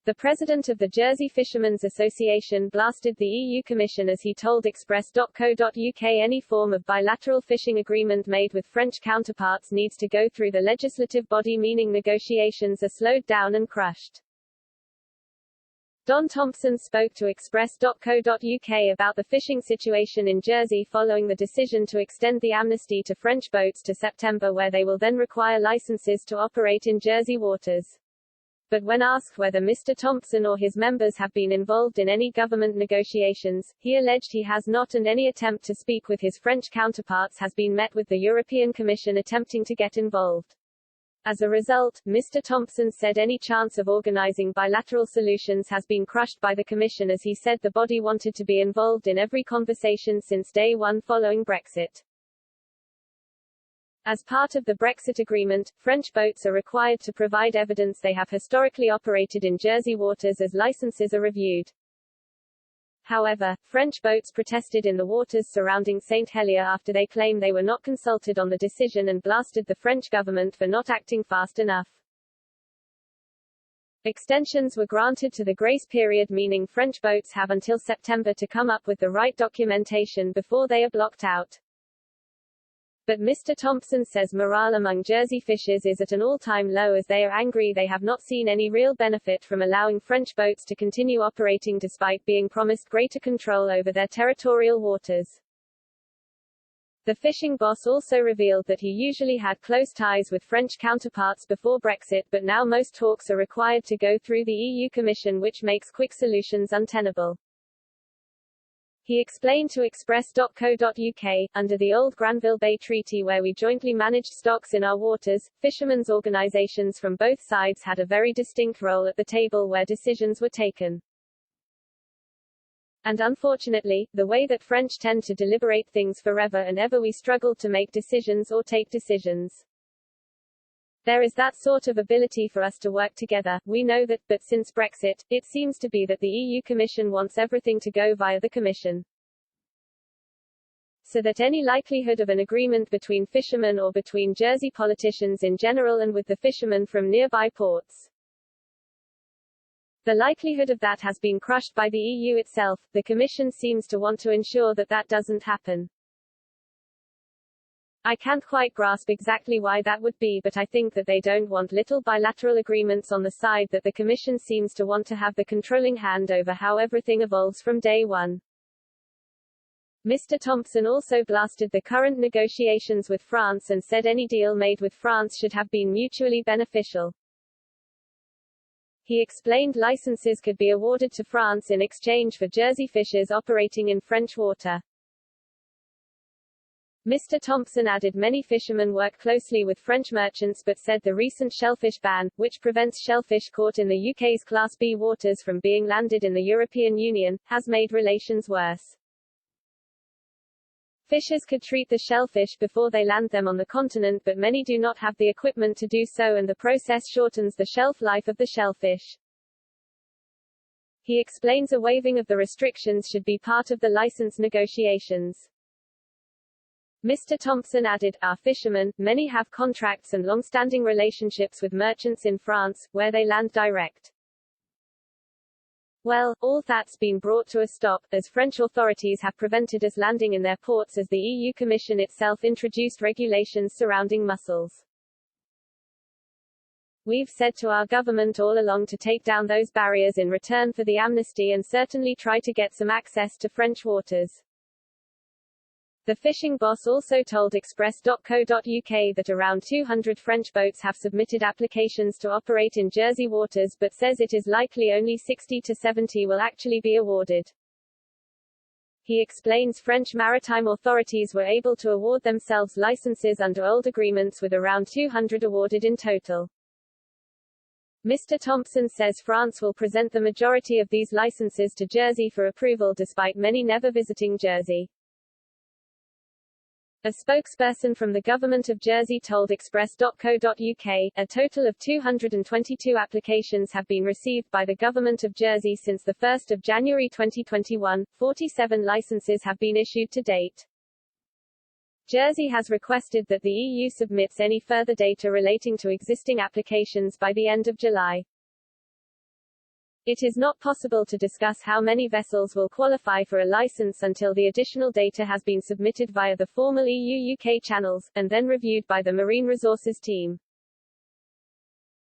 The president of the Jersey Fishermen's Association blasted the EU Commission as he told Express.co.uk any form of bilateral fishing agreement made with French counterparts needs to go through the legislative body, meaning negotiations are slowed down and crushed. Don Thompson spoke to Express.co.uk about the fishing situation in Jersey following the decision to extend the amnesty to French boats to September, where they will then require licenses to operate in Jersey waters. But when asked whether Mr. Thompson or his members have been involved in any government negotiations, he alleged he has not, and any attempt to speak with his French counterparts has been met with the European Commission attempting to get involved. As a result, Mr. Thompson said any chance of organizing bilateral solutions has been crushed by the Commission, as he said the body wanted to be involved in every conversation since day one following Brexit. As part of the Brexit agreement, French boats are required to provide evidence they have historically operated in Jersey waters as licenses are reviewed. However, French boats protested in the waters surrounding St. Helier after they claimed they were not consulted on the decision and blasted the French government for not acting fast enough. Extensions were granted to the grace period, meaning French boats have until September to come up with the right documentation before they are blocked out. But Mr. Thompson says morale among Jersey fishers is at an all-time low, as they are angry they have not seen any real benefit from allowing French boats to continue operating despite being promised greater control over their territorial waters. The fishing boss also revealed that he usually had close ties with French counterparts before Brexit, but now most talks are required to go through the EU Commission, which makes quick solutions untenable. He explained to Express.co.uk, under the old Granville Bay Treaty, where we jointly managed stocks in our waters, fishermen's organizations from both sides had a very distinct role at the table where decisions were taken. And unfortunately, the way that French tend to deliberate things forever and ever, we struggled to make decisions or take decisions. There is that sort of ability for us to work together, we know that, but since Brexit, it seems to be that the EU Commission wants everything to go via the Commission. So that any likelihood of an agreement between fishermen or between Jersey politicians in general and with the fishermen from nearby ports, the likelihood of that has been crushed by the EU itself. The Commission seems to want to ensure that that doesn't happen. I can't quite grasp exactly why that would be, but I think that they don't want little bilateral agreements on the side, that the Commission seems to want to have the controlling hand over how everything evolves from day one. Mr. Thompson also blasted the current negotiations with France and said any deal made with France should have been mutually beneficial. He explained licenses could be awarded to France in exchange for Jersey fishers operating in French water. Mr. Thompson added many fishermen work closely with French merchants, but said the recent shellfish ban, which prevents shellfish caught in the UK's Class B waters from being landed in the European Union, has made relations worse. Fishers could treat the shellfish before they land them on the continent, but many do not have the equipment to do so, and the process shortens the shelf life of the shellfish. He explains a waiving of the restrictions should be part of the license negotiations. Mr. Thompson added, our fishermen, many have contracts and long-standing relationships with merchants in France, where they land direct. Well, all that's been brought to a stop, as French authorities have prevented us landing in their ports as the EU Commission itself introduced regulations surrounding mussels. We've said to our government all along to take down those barriers in return for the amnesty and certainly try to get some access to French waters. The fishing boss also told Express.co.uk that around 200 French boats have submitted applications to operate in Jersey waters, but says it is likely only 60 to 70 will actually be awarded. He explains French maritime authorities were able to award themselves licenses under old agreements, with around 200 awarded in total. Mr. Thompson says France will present the majority of these licenses to Jersey for approval, despite many never visiting Jersey. A spokesperson from the government of Jersey told Express.co.uk, a total of 222 applications have been received by the government of Jersey since 1 January 2021, 47 licenses have been issued to date. Jersey has requested that the EU submits any further data relating to existing applications by the end of July. It is not possible to discuss how many vessels will qualify for a license until the additional data has been submitted via the formal EU-UK channels, and then reviewed by the Marine Resources team.